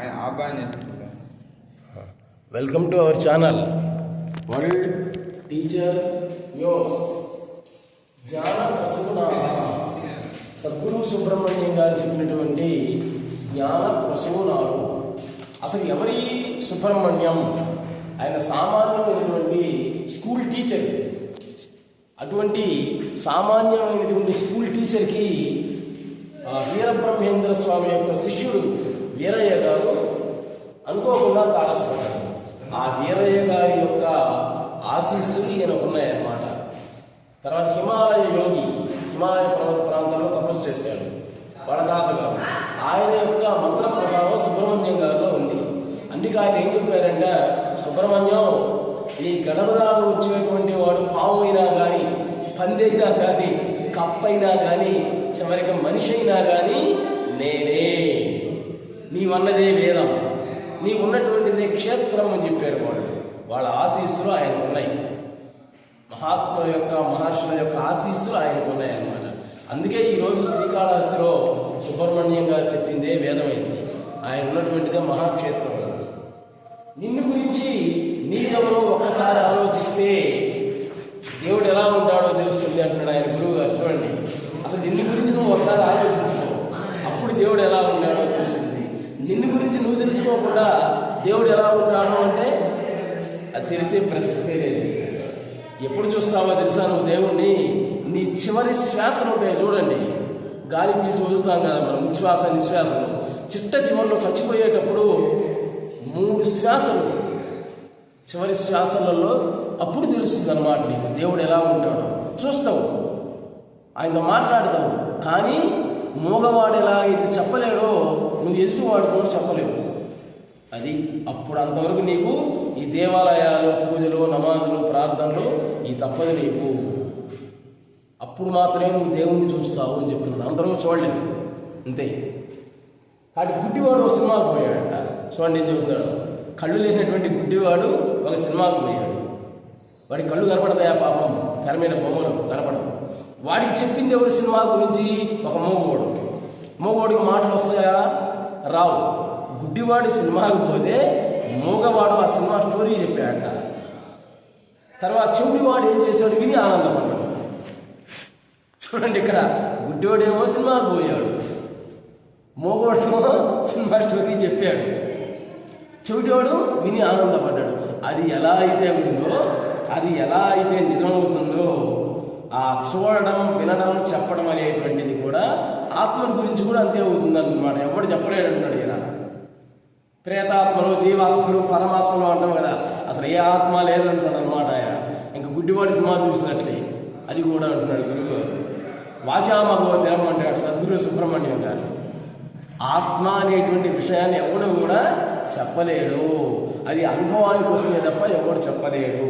ఆయన ఆ బాగా నేర్చుకుంటారు. Welcome to our channel world teacher news. జ్ఞాన ప్రసూన సద్గురు సుబ్రహ్మణ్యం గారు చెప్పినటువంటి జ్ఞాన ప్రసూనాలు. అసలు ఎవరి సుబ్రహ్మణ్యం? ఆయన సామాన్యమైనటువంటి స్కూల్ టీచర్. అటువంటి సామాన్యమైనటువంటి స్కూల్ టీచర్కి వీరబ్రహ్మేంద్ర స్వామి యొక్క శిష్యుడు వీరయ్య గారు అనుకోకుండా తారసపడ్డాడు. ఆ వీరయ్య గారి యొక్క ఆశీస్సులు ఈయనకు ఉన్నాయన్నమాట. తర్వాత హిమాలయ యోగి హిమాలయ పర్వత ప్రాంతాల్లో తపస్సు చేశాడు వాళ్ళ తాతగారు. ఆయన యొక్క మంత్ర ప్రభావం సుబ్రహ్మణ్యం గారిలో ఉంది. అందుకే ఆయన ఏం చెప్పారంటే, సుబ్రహ్మణ్యం, ఈ గడపదాలు వచ్చేటువంటి వాడు పాము అయినా కానీ, పంది అయినా కానీ, కప్పైనా కానీ, చివరికి మనిషి అయినా కానీ నేనే. నీవన్నదే వేదం, నీ ఉన్నటువంటిదే క్షేత్రం అని చెప్పారు వాళ్ళు. వాళ్ళ ఆశీస్సులు ఆయనకు ఉన్నాయి. మహాత్ముల యొక్క మహర్షుల యొక్క ఆశీస్సులు ఆయనకు ఉన్నాయన్నమాట. అందుకే ఈరోజు శ్రీకాళహస్తిలో సుబ్రహ్మణ్యం గారు చెప్పిందే వేదమైంది. ఆయన ఉన్నటువంటిదే మహాక్షేత్రం. నిన్ను గురించి నీరెవరో ఒక్కసారి ఆలోచిస్తే దేవుడు ఎలా ఉంటాడో తెలుస్తుంది అంటున్నాడు ఆయన గురువు గారు. చూడండి, అసలు నిన్ను గురించి నువ్వు ఒకసారి ఆలోచించుకో, అప్పుడు దేవుడు ఎలా ఉన్నాడో తెలుస్తుంది. నిన్ను గురించి నువ్వు తెలుసుకోకుండా దేవుడు ఎలా ఉంటాడో అంటే అది తెలిసే ప్రసక్తే లేదు. ఎప్పుడు చూస్తావో తెలుసా నువ్వు దేవుణ్ణి? నీ చివరి శ్వాసలు ఉంటాయి చూడండి, గాలి పీల్చి వదులుతాం కదా మనం, ఉచ్ఛ్వాస నిశ్వాసలు. చిట్ట చివరిలో చచ్చిపోయేటప్పుడు 3 శ్వాసలు, చివరి శ్వాసలలో అప్పుడు తెలుస్తుంది అన్నమాట నీకు దేవుడు ఎలా ఉంటాడో. చూస్తావు, ఆయనతో మాట్లాడతావు, కానీ మూగవాడు ఎలా ఇది చెప్పలేడో నువ్వు ఎదుటివాడితో చెప్పలేవు. అది అప్పుడు అంతవరకు నీకు ఈ దేవాలయాలు, పూజలు, నమాజులు, ప్రార్థనలు ఈ తప్పదు నీకు. అప్పుడు మాత్రమే నువ్వు దేవుణ్ణి చూస్తావు అని చెప్తున్నాడు. అందరూ చూడలేవు, అంతే. కాబట్టి గుడ్డివాడు ఒక సినిమాకు పోయాడట. చూడండి ఏం చెబుతున్నాడు. కళ్ళు లేనటువంటి గుడ్డివాడు ఒక సినిమాకు పోయాడు. వాడి కళ్ళు కనపడతాయా పాపం? తెర మీద బొమ్మలు కనపడవు. వాడికి చెప్పింది ఎవరి సినిమా గురించి? ఒక మూగవాడు. మూగవాడికి మాటలు వస్తాయా? రావు. గుడ్డివాడి సినిమాకు పోతే మూగవాడు ఆ సినిమా స్టోరీ చెప్పాడట. తర్వాత చెవిటివాడు ఏం చేశాడు? విని ఆనందపడ్డాడు. చూడండి, ఇక్కడ గుడ్డివాడేమో సినిమాకు పోయాడు, మూగవాడేమో సినిమా స్టోరీ చెప్పాడు, చెవిటివాడు విని ఆనందపడ్డాడు. అది ఎలా అయితే ఉందో, అది ఎలా అయితే నిజమవుతుందో, ఆ చూడడం, వినడం, చెప్పడం అనేటువంటిది కూడా ఆత్మ గురించి కూడా అంతే అవుతుంది అన్నమాట. ఎవడు చెప్పలేడు అంటున్నాడు ఈయన. ప్రేతాత్మలు, జీవాత్మలు, పరమాత్మలు అంటాం కదా, అసలు ఏ ఆత్మ లేదంటున్నాడు అనమాట ఆయన. ఇంకా గుడ్డివాడి సినిమా చూసినట్లే అది కూడా అంటున్నాడు గురువు. వాచామహోచరం అంటాడు సద్గురు సుబ్రహ్మణ్యం గారు. ఆత్మ అనేటువంటి విషయాన్ని ఎవడు కూడా చెప్పలేడు. అది అనుభవానికి వస్తే తప్ప ఎవడు చెప్పలేడు.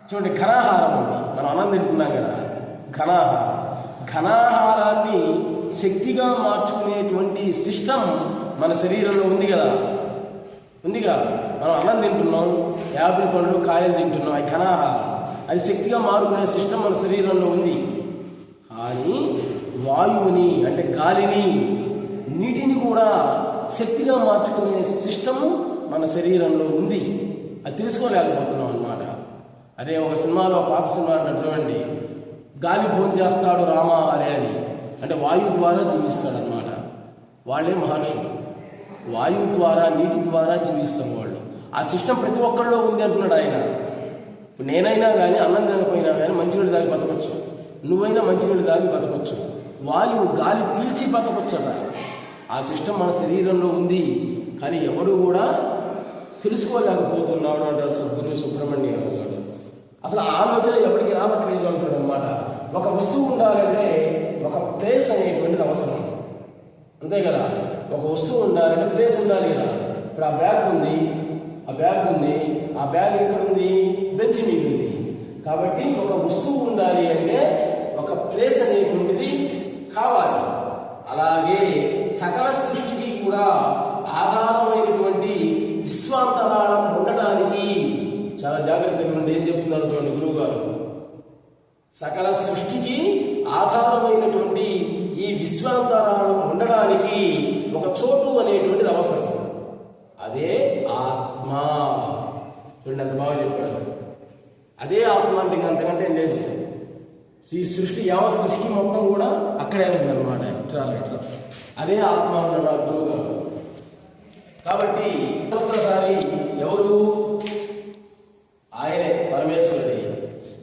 చూడండి, ఘనాహారం ఉంది, మనం అన్నం తింటున్నాం కదా, ఘనాహారం. ఘనాహారాన్ని శక్తిగా మార్చుకునేటువంటి సిస్టమ్ మన శరీరంలో ఉంది కదా, ఉందిగా. మనం అన్నం తింటున్నాం, యాపిల్ పండ్లు, కాయలు తింటున్నాం, అది ఘనాహారం. అది శక్తిగా మారుకునే సిస్టమ్ మన శరీరంలో ఉంది. కానీ వాయువుని అంటే గాలిని, నీటిని కూడా శక్తిగా మార్చుకునే సిస్టమ్ మన శరీరంలో ఉంది. అది తెలుసుకోలేకపోతున్నాం అన్నమాట. అదే ఒక సినిమాలో, పాత సినిమా అంటే చూడండి, గాలి భోజనం చేస్తాడు రామా అరే అని, అంటే వాయువు ద్వారా జీవిస్తాడు అనమాట. వాళ్ళే మహర్షులు. వాయువు ద్వారా, నీటి ద్వారా జీవిస్తారు వాళ్ళు. ఆ సిస్టమ్ ప్రతి ఒక్కరిలో ఉంది అంటున్నాడు ఆయన. ఇప్పుడు నేనైనా కానీ అన్నం తినకపోయినా కానీ మంచినీళ్ళు తాగి బతకొచ్చు, నువ్వైనా మంచినీళ్ళు తాగి బతకొచ్చు. వాయువు గాలి పీల్చి బతకొచ్చట. ఆ సిస్టమ్ మన శరీరంలో ఉంది, కానీ ఎవడు కూడా తెలుసుకోలేకపోతున్నాడు అంటాడు సద్గురు సుబ్రహ్మణ్యం గారు. అసలు ఆలోచన ఎవరికి రావట్లేదు అంటాడు అనమాట. ఒక వస్తువు ఉండాలంటే ఒక ప్లేస్ అనేటువంటిది అవసరం, అంతే కదా. ఒక వస్తువు ఉండాలంటే ప్లేస్ ఉండాలి కదా. ఇప్పుడు ఆ బ్యాగ్ ఉంది, ఆ బ్యాగ్ ఎక్కడుంది? బెంచ్ మీద ఉంది. కాబట్టి ఒక వస్తువు ఉండాలి అంటే ఒక ప్లేస్ అనేటువంటిది కావాలి. అలాగే సకల సృష్టికి కూడా ఆధారమైనటువంటి విశ్వాంతరాళం ఉండడానికి చాలా జాగ్రత్తగా ఉండి ఏం చెప్తున్నారు చూడండి గురువు గారు. సకల సృష్టికి ఆధారమైనటువంటి ఈ విశ్వాంతరాళం ఉండడానికి ఒక చోటు అనేటువంటిది అవసరం. అదే ఆత్మ. చూడండి అంత బాగా చెప్పాడు. అదే ఆత్మ అంటే ఇంక అంతకంటే ఏం లేదు. ఈ సృష్టి, యావత్ సృష్టి మొత్తం కూడా అక్కడే ఉందన్నమాట. ఇట్లా అదే ఆత్మ అన్నాడు గురువు గారు. కాబట్టి సూత్రధారి ఎవరు? ఆయనే, పరమేశ్వరుడే.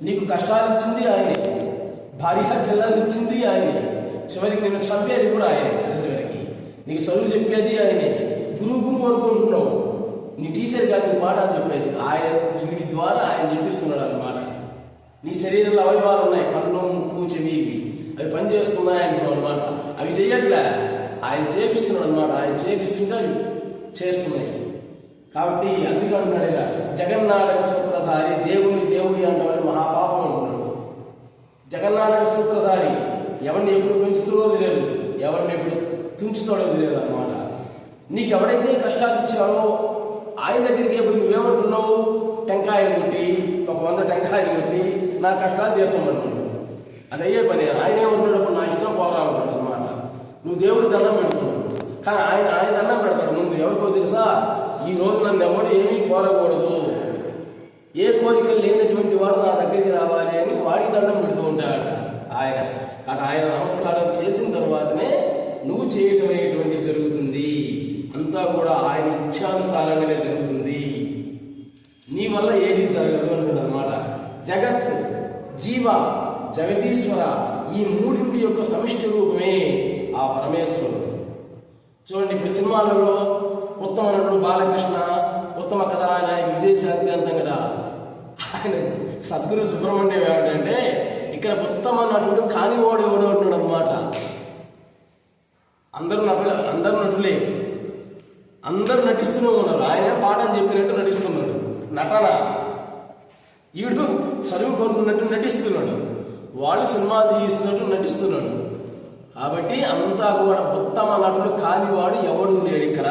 నీకు కష్టాలు ఇచ్చింది ఆయనే, భార్య పిల్లల్ని ఇచ్చింది ఆయనే, చివరికి నిన్ను చంపేది కూడా ఆయనే. చివరికి నీకు చదువు చెప్పేది ఆయనే. గురువు అనుకుంటున్నావు, నీ టీచర్ కాదు నీ పాఠాలు చెప్పేది ఆయన. వీడి ద్వారా ఆయన చెప్పిస్తున్నాడు అన్నమాట. నీ శరీరంలో అవయవాలు ఉన్నాయి, కళ్ళు, ముక్కు, చెవి, ఇవి అవి పనిచేస్తున్నాయి అంటున్నావు అనమాట. అవి చెయ్యట్లే, ఆయన చేపిస్తున్నాడు అనమాట. ఆయన చేపిస్తుంటే అవి చేస్తున్నాయి. కాబట్టి అందుకే అంటున్నాడు ఇలా, జగన్నాటక సూత్రధారి. దేవుడి అంటామని మహాపాపం అంటున్నాడు. జగన్నాటక సూత్రధారి ఎవరిని ఎప్పుడు పెంచుతుందో తెలియదు, ఎవరిని ఎప్పుడు తుంచుతాడో తెలియదు అనమాట. నీకు ఎవడైతే కష్టాలు ఇచ్చావో ఆయన దగ్గరికి ఎప్పుడు నువ్వేమంటున్నావు? టెంకాయలు కొట్టి, ఒక 100 టెంకాయలు కొట్టి నా కష్టాలు తీర్చమంటున్నాడు. అది అయ్యే పని. ఆయనే ఉంటున్నప్పుడు నా ఇష్టం పోరాడుతున్నాడు అనమాట. నువ్వు దేవుడి దండం పెడుతున్నావు, కానీ ఆయన దండం పెడతాడు ముందు. ఎవరికో తెలుసా? ఈ రోజు నన్ను ఎవడు ఏమీ కోరకూడదు, ఏ కోరికలు లేనటువంటి వాడు నా దగ్గరికి రావాలి అని వాడి దండం పెడుతూ ఉంటాడట ఆయన. కానీ ఆయన నమస్కారం చేసిన తర్వాతనే నువ్వు చేయటం అనేటువంటిది జరుగుతుంది. అంతా కూడా ఆయన ఇచ్ఛానుసారంగానే జరుగుతుంది. నీ వల్ల ఏది జరగదు అంటాడు అనమాట. జగత్, జీవ, జగదీశ్వర ఈ మూడింటి యొక్క సమిష్టి రూపమే ఆ పరమేశ్వరుడు. చూడండి, ఇప్పుడు సినిమాలలో ఉత్తమ నటుడు బాలకృష్ణ, ఉత్తమ కథానాయకుడు విజయశాంతి అంటాం కదా. ఆయన సద్గురు సుబ్రహ్మణ్యం ఏమిటంటే, ఇక్కడ ఉత్తమ నటుడు కానివాడు ఎవడు అంటున్నాడు అనమాట. అందరూ నటులే, అందరూ నటిస్తూనే ఉన్నారు. ఆయన పాఠం చెప్పినట్టు నటిస్తున్నాడు, నటన. ఈడు చదువుకుంటున్నట్టు నటిస్తున్నాడు, వాళ్ళు సినిమా తీస్తున్నట్టు నటిస్తున్నాడు. కాబట్టి అంతా కూడా ఉత్తమ నటుడు కానివాడు ఎవడు లేడు ఇక్కడ.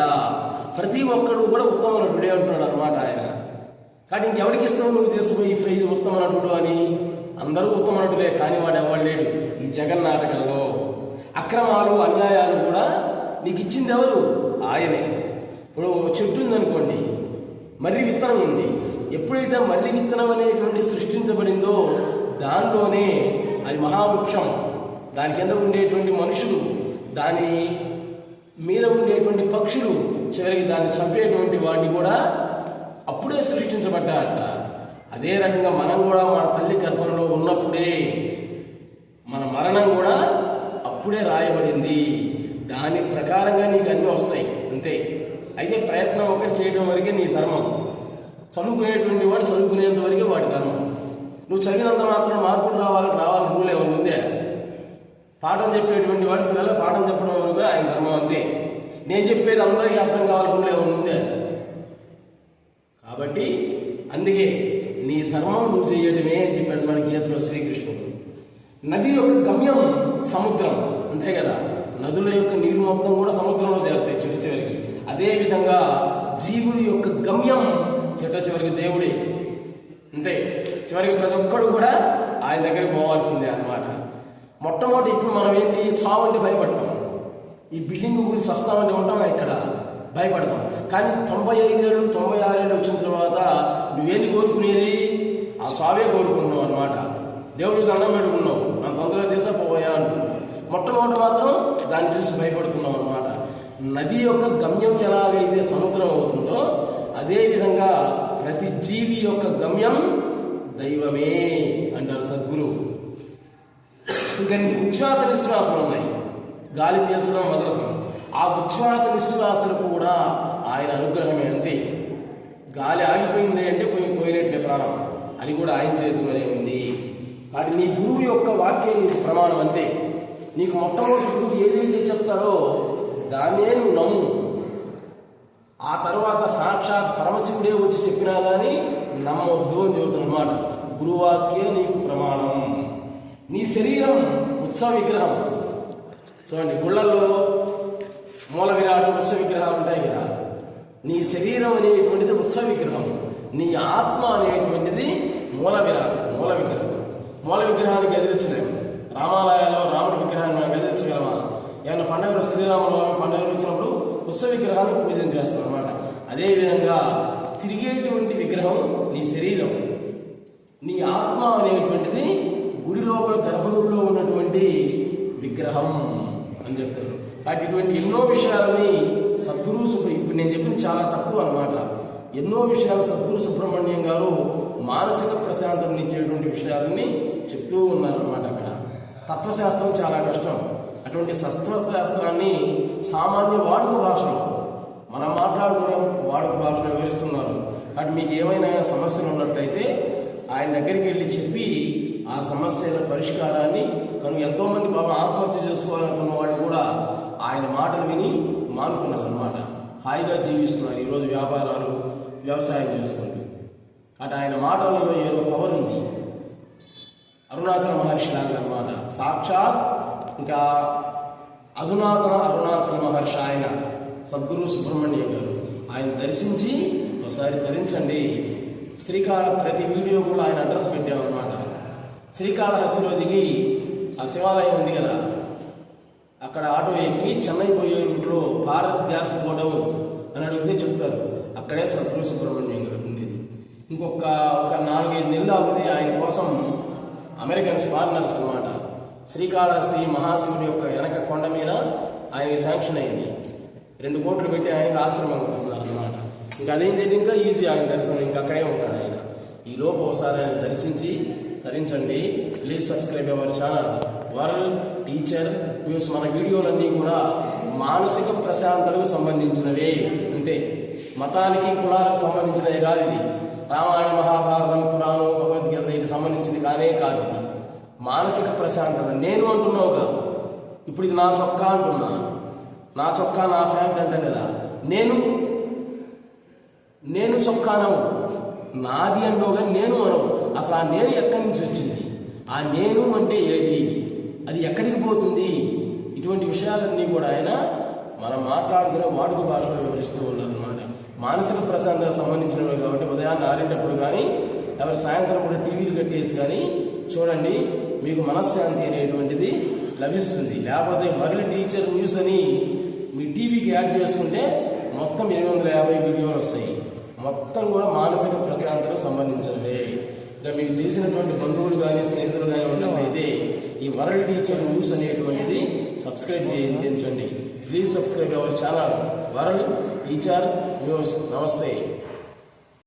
ప్రతి ఒక్కడు కూడా ఉత్తమ నటుడే అంటున్నాడు అనమాట ఆయన. కానీ ఇంకెవరికి ఇస్తావు నువ్వు తీసుకుపోయి ఈ ప్రైజ్ ఉత్తమ నటుడు అని? అందరూ ఉత్తమ నటులే, కానివాడు ఎవడు లేడు ఈ జగన్నాటకంలో. అక్రమాలు, అన్యాయాలు కూడా నీకు ఇచ్చింది ఎవరు? ఆయనే. ఇప్పుడు చెట్టు ఉందనుకోండి, మర్రి విత్తనం ఉంది. ఎప్పుడైతే మర్రి విత్తనం అనేటువంటి సృష్టించబడిందో దానిలోనే అది మహావృక్షం, దాని కింద ఉండేటువంటి మనుషులు, దాని మీద ఉండేటువంటి పక్షులు, చివరికి దాన్ని చంపేటువంటి వాడిని కూడా అప్పుడే సృష్టించబడ్డారట. అదే రకంగా మనం కూడా మన తల్లి గర్భంలో ఉన్నప్పుడే మన మరణం కూడా అప్పుడే రాయబడింది. దాని ప్రకారంగా నీకు అన్నీ వస్తాయి అంతే. అయితే ప్రయత్నం ఒకటి చేయడం వరకే నీ ధర్మం. చదువుకునేటువంటి వాడు చదువుకునేంత వరకే వాడి ధర్మం. నువ్వు చదివినంత మాత్రం మార్పులు రావాలి రూల్ ఏమైనా ఉందే? పాఠం చెప్పేటువంటి వాడు పిల్లలు పాఠం చెప్పడం వరకు ఆయన ధర్మం అంతే. నేను చెప్పేది అందరికీ అర్థం కావాలి రూల్ ఏమైనా ఉందే? కాబట్టి అందుకే నీ ధర్మం నువ్వు చేయడమే అని చెప్పాడు మన గీతలో శ్రీకృష్ణుడు. నది యొక్క గమ్యం సముద్రం, అంతే కదా. నదుల యొక్క నీరు మొత్తం కూడా సముద్రంలో చేరుతాయి చిట్ట చివరికి. అదేవిధంగా జీవుడి యొక్క గమ్యం చిట్ట చివరికి దేవుడే, అంతే. చివరికి ప్రతి ఒక్కడు కూడా ఆయన దగ్గరికి పోవాల్సిందే అన్నమాట. మొట్టమొదటి ఇప్పుడు మనం ఏంటి, చావు అంటే భయపడతాం. ఈ బిల్డింగ్ గురించి వస్తామంటే ఉంటామా? ఇక్కడ భయపడతాం. కానీ 95 ఏళ్ళు 96 ఏళ్ళు వచ్చిన తర్వాత నువ్వేంది కోరుకునేది? ఆ చావే కోరుకుంటున్నావు అనమాట. దేవుడికి దండం పెట్టుకున్నావు, నా తొందరగా తీసుకుపోయా అంటున్నావు. మొట్టమొదటి మాత్రం దాన్ని చూసి భయపడుతున్నావు అనమాట. నది యొక్క గమ్యం ఎలాగైతే సముద్రం అవుతుందో అదేవిధంగా ప్రతి జీవి యొక్క గమ్యం దైవమే అంటారు సద్గురు. ఇంకా ఉచ్ఛ్వాస నిశ్వాసాలు ఉన్నాయి, గాలి పీల్చడం వదలడం. ఆ ఉచ్ఛ్వాస నిశ్వాసాలు కూడా ఆయన అనుగ్రహమే, అంతే. గాలి ఆగిపోయింది అంటే పోయినట్లే ప్రాణం, అది కూడా ఆయన చేతిలోనే ఉంది. కాబట్టి నీ గురువు యొక్క వాక్యం నీకు ప్రమాణం, అంతే. నీకు మొట్టమొదటి గురువు ఏదైతే చెప్తారో దాన్నే నువ్వు నమ్ము. ఆ తర్వాత సాక్షాత్ పరమశివుడే వచ్చి చెప్పినా కానీ నమ్మవద్దు అని చెబుతున్నమాట. గురువాక్యే నీకు ప్రమాణం. నీ శరీరం ఉత్సవ విగ్రహం. చూడండి, గుళ్ళల్లో మూల విరాటు ఉత్సవ విగ్రహాలు ఉంటాయి కదా. నీ శరీరం అనేటువంటిది ఉత్సవ విగ్రహం, నీ ఆత్మ అనేటువంటిది మూల విగ్రహం. మూల విగ్రహానికి ఎదిరించలేము. రామాలయాల్లో రాముడి విగ్రహాన్ని మనం ఎదిరించగలమా? ఏమైనా పండుగలు, శ్రీరాముల పండుగలు వచ్చినప్పుడు ఉత్సవ విగ్రహాన్ని పూజ చేస్తాం అన్నమాట. అదేవిధంగా తిరిగేటువంటి విగ్రహం నీ శరీరం, నీ ఆత్మ అనేటువంటిది గుడి లోపల గర్భగుడిలో ఉన్నటువంటి విగ్రహం అని చెప్తారు. కాబట్టి ఇటువంటి ఎన్నో విషయాలని సద్గురు ఇప్పుడు నేను చెప్పింది చాలా తక్కువ అన్నమాట. ఎన్నో విషయాలు సద్గురు సుబ్రహ్మణ్యం గారు మానసిక ప్రశాంతతని ఇచ్చేటువంటి విషయాలని చెప్తూ ఉన్నారన్నమాట. అక్కడ తత్వశాస్త్రం చాలా కష్టం. అటువంటి తత్వశాస్త్రాన్ని సామాన్య వాడుక భాషలో మనం మాట్లాడుకునే వాడుక భాషలో వివరిస్తున్నారు. కాబట్టి మీకు ఏమైనా సమస్యలు ఉన్నట్లయితే ఆయన దగ్గరికి వెళ్ళి చెప్పి ఆ సమస్యల పరిష్కారాన్ని ఎంతోమంది పాపం ఆత్మహత్య చేసుకోవాలనుకున్న వాళ్ళు కూడా ఆయన మాటలు విని మానుకున్నారు అన్నమాట. హాయిగా జీవిస్తున్నారు ఈరోజు వ్యాపారాలు వ్యవసాయం చేసుకుంటూ. అటు ఆయన మాటలలో ఏదో పవర్ ఉంది. అరుణాచల మహర్షి లాగా అన్నమాట. సాక్షాత్ ఇంకా అధునాతన అరుణాచల మహర్షి ఆయన సద్గురు సుబ్రహ్మణ్యం గారు. ఆయన దర్శించి ఒకసారి తరించండి. ప్రతి వీడియో కూడా ఆయన అడ్రస్ పెట్టామన్నమాట. శ్రీకాళహస్తిలో దిగి ఆ శివాలయం ఉంది కదా, అక్కడ ఆటో ఎక్కి చెన్నై పోయే రూట్లో భారత్ గ్యాస్ పోవడం అని అడిగితే చెప్తారు అక్కడే సద్గురు సుబ్రహ్మణ్యం గారు ఉండేది. ఒక 4-5 నెలలు ఆగితే ఆయన కోసం అమెరికన్స్ ఫారినర్స్ అన్నమాట శ్రీకాళహస్తి మహాశివుడి యొక్క వెనక కొండ మీద ఆయనకి శాంక్షన్ అయింది. 2 కోట్లు పెట్టి ఆయనకి ఆశ్రమం కడుతున్నారు అన్నమాట. ఇంకా అదేంటి ఇంకా ఈజీ ఆయన దర్శనం, ఇంకా అక్కడే ఉంటాడు ఆయన. ఈ లోపు ఒకసారి ఆయన దర్శించి తరించండి. Please subscribe our channel world teacher news. మన వీడియోలన్నీ కూడా మానసిక ప్రశాంతతకు సంబంధించినవే, అంతే. మతానికి కులాలకు సంబంధించినవి కాదు. ఇది రామాయణ మహాభారతం ఖురాను భగవద్గీత వీటికి సంబంధించింది కాదు. ఇది మానసిక ప్రశాంతత. నేను అంటున్నావుగా, ఇప్పుడు ఇది నా చొక్కా అంటున్నా, నా చొక్కా నా ఫ్యాంట్ అంటాం కదా. నేను చొక్కానవు, నాది అన్నావుగా, నేను అనవు. అసలు ఆ నేను ఎక్కడి నుంచి వచ్చింది? ఆ నేను అంటే ఏది? అది ఎక్కడికి పోతుంది? ఇటువంటి విషయాలన్నీ కూడా ఆయన మనం మాట్లాడుకునే వాడుక భాషలో వివరిస్తూ ఉన్నారన్నమాట. మానసిక ప్రశాంతతకు సంబంధించినవి కాబట్టి ఉదయాన్నే ఆరేటప్పుడు కానీ ఎవరి సాయంత్రం కూడా టీవీలు కట్టేసి కానీ చూడండి, మీకు మనశ్శాంతి అనేటువంటిది లభిస్తుంది. లేకపోతే వరల్డ్ టీచర్ న్యూస్ అని మీ టీవీకి యాడ్ చేసుకుంటే మొత్తం 850 వీడియోలు వస్తాయి. మొత్తం కూడా మానసిక ప్రశాంతతకు సంబంధించినవే. ఇంకా మీకు తెలిసినటువంటి బంధువులు కానీ స్నేహితులు కానీ ఉన్నట్లయితే ఈ వరల్డ్ టీచర్ న్యూస్ అనేటువంటిది సబ్స్క్రైబ్ చేయించండి. Please subscribe our channel world teacher news. నమస్తే.